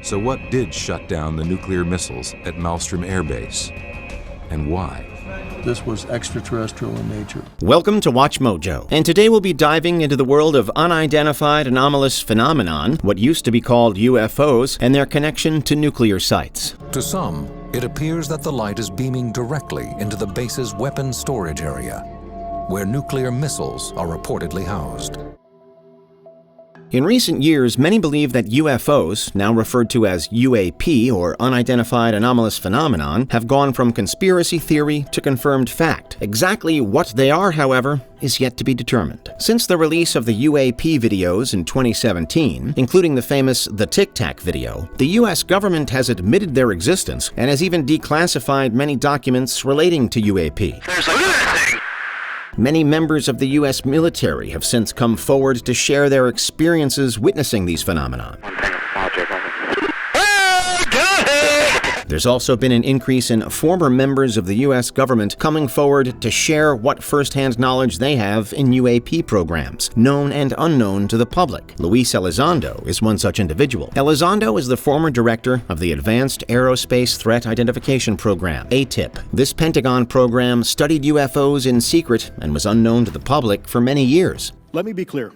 So what did shut down the nuclear missiles at Malmstrom Air Base? And why? This was extraterrestrial in nature. Welcome to Watch Mojo, and today we'll be diving into the world of unidentified anomalous phenomenon, what used to be called UFOs, and their connection to nuclear sites. To some, it appears that the light is beaming directly into the base's weapons storage area, where nuclear missiles are reportedly housed. In recent years, many believe that UFOs, now referred to as UAP or Unidentified Anomalous Phenomenon, have gone from conspiracy theory to confirmed fact. Exactly what they are, however, is yet to be determined. Since the release of the UAP videos in 2017, including the famous The Tic Tac video, the US government has admitted their existence and has even declassified many documents relating to UAP. Many members of the U.S. military have since come forward to share their experiences witnessing these phenomena. There's also been an increase in former members of the U.S. government coming forward to share what first-hand knowledge they have in UAP programs, known and unknown to the public. Luis Elizondo is one such individual. Elizondo is the former director of the Advanced Aerospace Threat Identification Program, ATIP. This Pentagon program studied UFOs in secret and was unknown to the public for many years. Let me be clear.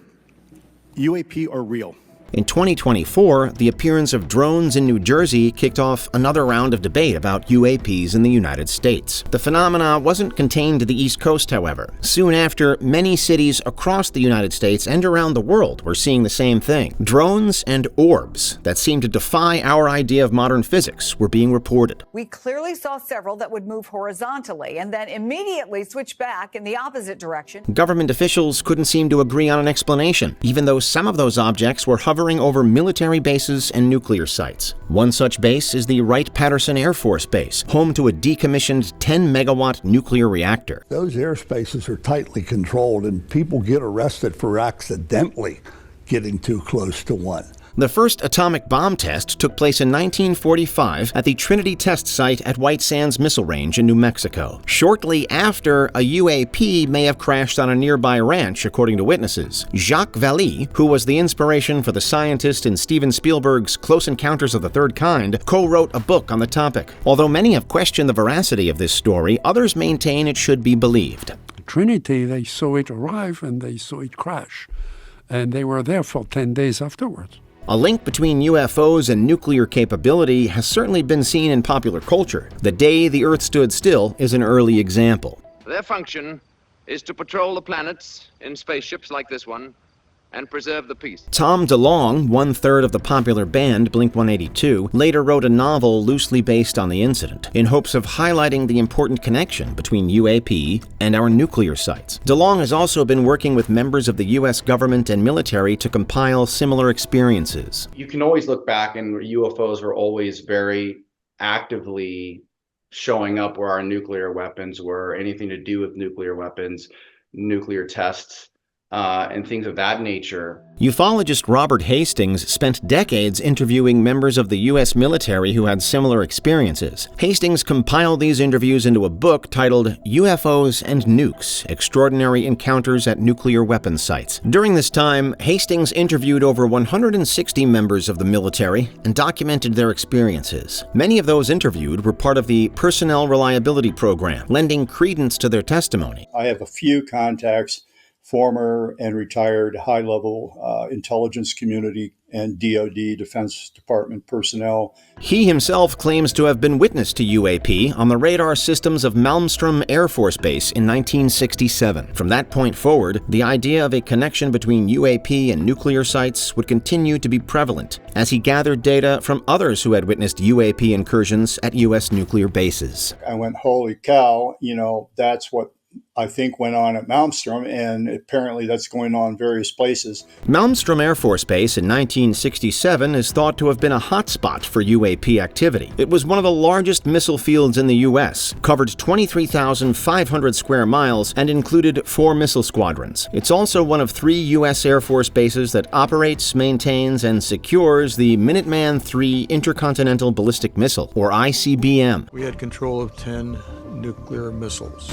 UAP are real. In 2024, the appearance of drones in New Jersey kicked off another round of debate about UAPs in the United States. The phenomena wasn't contained to the East Coast, however. Soon after, many cities across the United States and around the world were seeing the same thing. Drones and orbs that seemed to defy our idea of modern physics were being reported. We clearly saw several that would move horizontally and then immediately switch back in the opposite direction. Government officials couldn't seem to agree on an explanation, even though some of those objects were hovering over military bases and nuclear sites. One such base is the Wright-Patterson Air Force Base, home to a decommissioned 10-megawatt nuclear reactor. Those airspaces are tightly controlled, and people get arrested for accidentally getting too close to one. The first atomic bomb test took place in 1945 at the Trinity Test Site at White Sands Missile Range in New Mexico. Shortly after, a UAP may have crashed on a nearby ranch, according to witnesses. Jacques Vallée, who was the inspiration for the scientist in Steven Spielberg's Close Encounters of the Third Kind, co-wrote a book on the topic. Although many have questioned the veracity of this story, others maintain it should be believed. Trinity, they saw it arrive and they saw it crash. And they were there for 10 days afterwards. A link between UFOs and nuclear capability has certainly been seen in popular culture. The Day the Earth Stood Still is an early example. Their function is to patrol the planets in spaceships like this one and preserve the peace. Tom DeLonge, one-third of the popular band Blink-182, later wrote a novel loosely based on the incident, in hopes of highlighting the important connection between UAP and our nuclear sites. DeLonge has also been working with members of the U.S. government and military to compile similar experiences. You can always look back, and UFOs were always very actively showing up where our nuclear weapons were, anything to do with nuclear weapons, nuclear tests, and things of that nature. Ufologist Robert Hastings spent decades interviewing members of the U.S. military who had similar experiences. Hastings compiled these interviews into a book titled UFOs and Nukes: Extraordinary Encounters at Nuclear Weapons Sites. During this time, Hastings interviewed over 160 members of the military and documented their experiences. Many of those interviewed were part of the Personnel Reliability Program, lending credence to their testimony. I have a few contacts, former and retired high-level intelligence community and DoD, Defense Department personnel. He himself claims to have been witness to UAP on the radar systems of Malmstrom Air Force Base in 1967. From that point forward, the idea of a connection between UAP and nuclear sites would continue to be prevalent, as he gathered data from others who had witnessed UAP incursions at U.S. nuclear bases. I went, holy cow, that's what I think went on at Malmstrom, and apparently that's going on in various places. Malmstrom Air Force Base in 1967 is thought to have been a hotspot for UAP activity. It was one of the largest missile fields in the U.S., covered 23,500 square miles, and included 4 missile squadrons. It's also one of 3 U.S. Air Force bases that operates, maintains, and secures the Minuteman III Intercontinental Ballistic Missile, or ICBM. We had control of 10 nuclear missiles.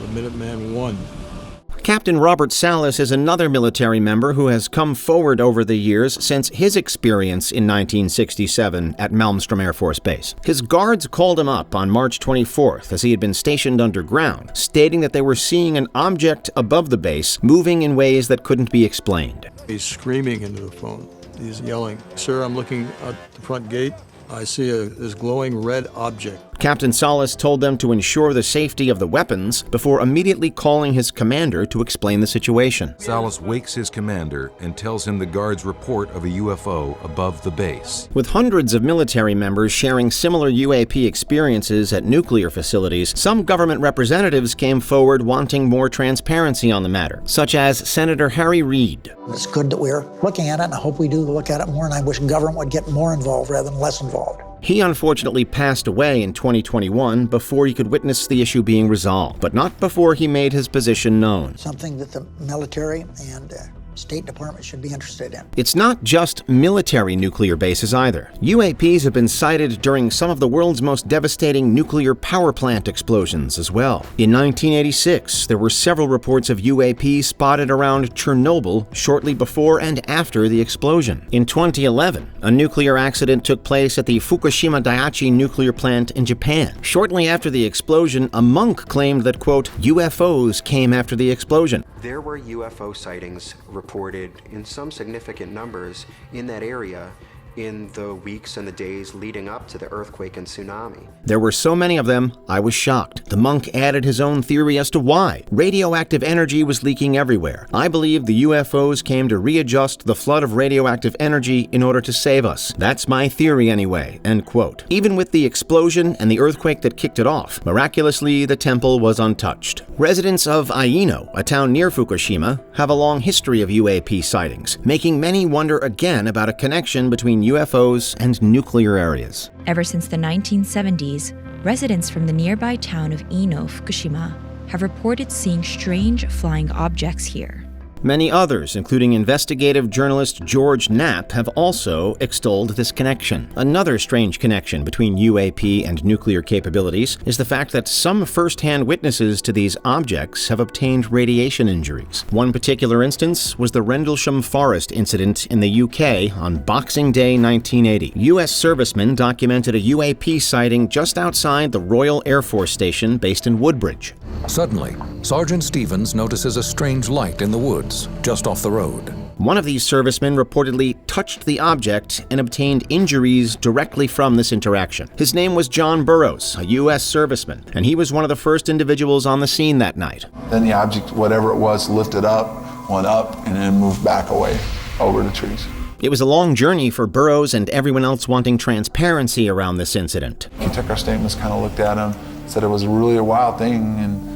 The Minuteman I. Captain Robert Salas is another military member who has come forward over the years since his experience in 1967 at Malmstrom Air Force Base. His guards called him up on March 24th as he had been stationed underground, stating that they were seeing an object above the base moving in ways that couldn't be explained. He's screaming into the phone. He's yelling, "Sir, I'm looking at the front gate. I see this glowing red object." Captain Salas told them to ensure the safety of the weapons before immediately calling his commander to explain the situation. Salas wakes his commander and tells him the guard's report of a UFO above the base. With hundreds of military members sharing similar UAP experiences at nuclear facilities, some government representatives came forward wanting more transparency on the matter, such as Senator Harry Reid. It's good that we're looking at it, and I hope we do look at it more, and I wish government would get more involved rather than less involved. He unfortunately passed away in 2021 before he could witness the issue being resolved, but not before he made his position known. Something that the military and State Department should be interested in. It's not just military nuclear bases either. UAPs have been sighted during some of the world's most devastating nuclear power plant explosions as well. In 1986, there were several reports of UAPs spotted around Chernobyl shortly before and after the explosion. In 2011, a nuclear accident took place at the Fukushima Daiichi nuclear plant in Japan. Shortly after the explosion, a monk claimed that, quote, UFOs came after the explosion. There were UFO sightings reported in some significant numbers in that area in the weeks and the days leading up to the earthquake and tsunami. There were so many of them, I was shocked. The monk added his own theory as to why. Radioactive energy was leaking everywhere. I believe the UFOs came to readjust the flood of radioactive energy in order to save us. That's my theory anyway, end quote. Even with the explosion and the earthquake that kicked it off, miraculously the temple was untouched. Residents of Aino, a town near Fukushima, have a long history of UAP sightings, making many wonder again about a connection between UFOs and nuclear areas. Ever since the 1970s, residents from the nearby town of Ino, Fukushima, have reported seeing strange flying objects here. Many others, including investigative journalist George Knapp, have also extolled this connection. Another strange connection between UAP and nuclear capabilities is the fact that some first-hand witnesses to these objects have obtained radiation injuries. One particular instance was the Rendlesham Forest incident in the UK on Boxing Day 1980. U.S. servicemen documented a UAP sighting just outside the Royal Air Force Station based in Woodbridge. Suddenly, Sergeant Stevens notices a strange light in the woods just off the road. One of these servicemen reportedly touched the object and obtained injuries directly from this interaction. His name was John Burroughs, a U.S. serviceman, and he was one of the first individuals on the scene that night. Then the object, whatever it was, lifted up, went up, and then moved back away over the trees. It was a long journey for Burroughs and everyone else wanting transparency around this incident. He took our statements, kind of looked at them, said it was really a wild thing, and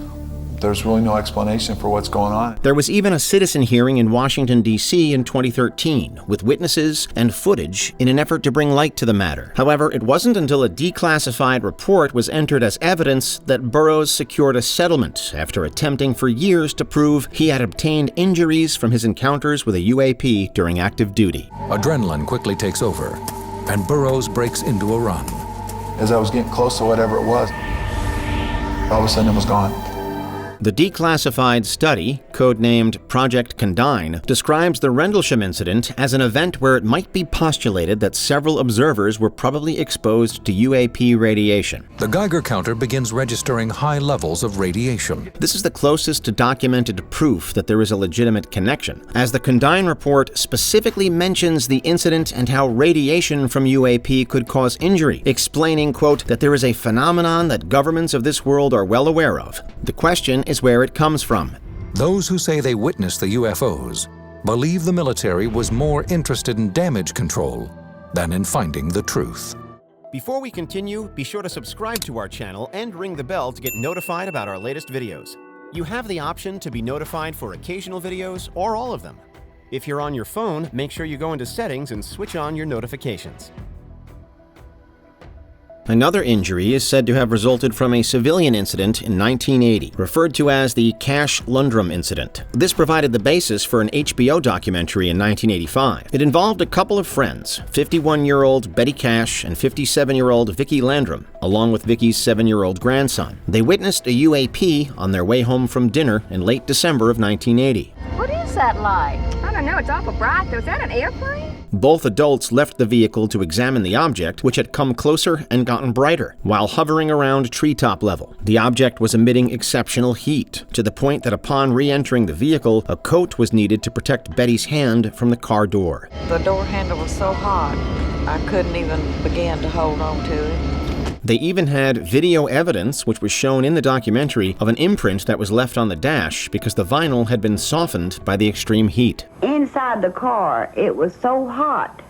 there's really no explanation for what's going on. There was even a citizen hearing in Washington, D.C. in 2013, with witnesses and footage in an effort to bring light to the matter. However, it wasn't until a declassified report was entered as evidence that Burroughs secured a settlement after attempting for years to prove he had obtained injuries from his encounters with a UAP during active duty. Adrenaline quickly takes over, and Burroughs breaks into a run. As I was getting close to whatever it was, all of a sudden it was gone. The declassified study, codenamed Project Condign, describes the Rendlesham incident as an event where it might be postulated that several observers were probably exposed to UAP radiation. The Geiger counter begins registering high levels of radiation. This is the closest to documented proof that there is a legitimate connection, as the Condign report specifically mentions the incident and how radiation from UAP could cause injury, explaining, quote, that there is a phenomenon that governments of this world are well aware of. The question is where it comes from. Those who say they witnessed the UFOs believe the military was more interested in damage control than in finding the truth. Before we continue, be sure to subscribe to our channel and ring the bell to get notified about our latest videos. You have the option to be notified for occasional videos or all of them. If you're on your phone, make sure you go into Settings and switch on your notifications. Another injury is said to have resulted from a civilian incident in 1980, referred to as the Cash-Landrum incident. This provided the basis for an HBO documentary in 1985. It involved a couple of friends, 51-year-old Betty Cash and 57-year-old Vicki Landrum, along with Vicki's 7-year-old grandson. They witnessed a UAP on their way home from dinner in late December of 1980. What is that light? I don't know, it's awful bright. Was that an airplane? Both adults left the vehicle to examine the object, which had come closer and gotten brighter, while hovering around treetop level. The object was emitting exceptional heat, to the point that upon re-entering the vehicle, a coat was needed to protect Betty's hand from the car door. The door handle was so hot, I couldn't even begin to hold on to it. They even had video evidence, which was shown in the documentary, of an imprint that was left on the dash because the vinyl had been softened by the extreme heat. Inside the car, it was so hot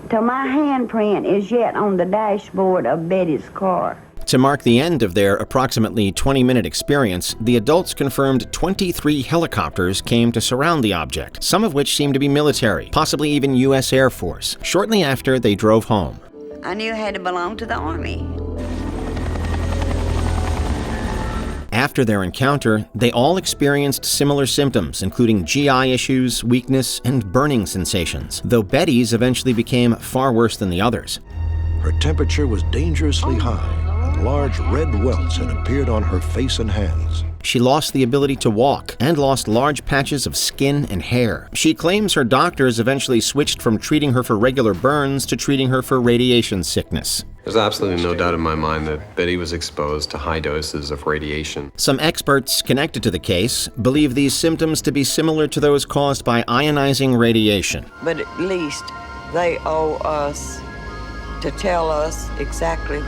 till my handprint is yet on the dashboard of Betty's car. To mark the end of their approximately 20-minute experience, the adults confirmed 23 helicopters came to surround the object, some of which seemed to be military, possibly even U.S. Air Force, shortly after they drove home. I knew it had to belong to the Army. After their encounter, they all experienced similar symptoms, including GI issues, weakness, and burning sensations, though Betty's eventually became far worse than the others. Her temperature was dangerously high, and large red welts had appeared on her face and hands. She lost the ability to walk and lost large patches of skin and hair. She claims her doctors eventually switched from treating her for regular burns to treating her for radiation sickness. There's absolutely no doubt in my mind that Betty was exposed to high doses of radiation. Some experts connected to the case believe these symptoms to be similar to those caused by ionizing radiation. But at least they owe us to tell us exactly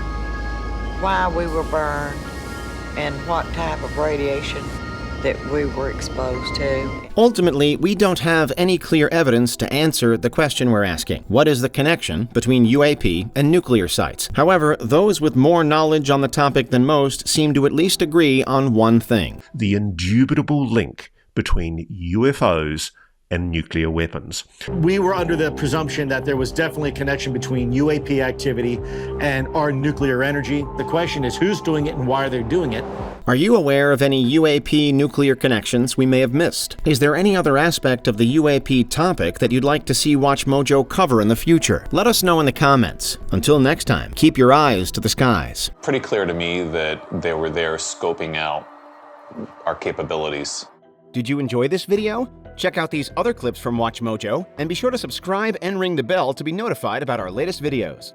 why we were burned and what type of radiation that we were exposed to. Ultimately, we don't have any clear evidence to answer the question we're asking. What is the connection between UAP and nuclear sites? However, those with more knowledge on the topic than most seem to at least agree on one thing. The indubitable link between UFOs and nuclear weapons. We were under the presumption that there was definitely a connection between UAP activity and our nuclear energy. The question is who's doing it and why are they doing it? Are you aware of any UAP nuclear connections we may have missed? Is there any other aspect of the UAP topic that you'd like to see WatchMojo cover in the future? Let us know in the comments. Until next time, keep your eyes to the skies. Pretty clear to me that they were there scoping out our capabilities. Did you enjoy this video? Check out these other clips from WatchMojo, and be sure to subscribe and ring the bell to be notified about our latest videos.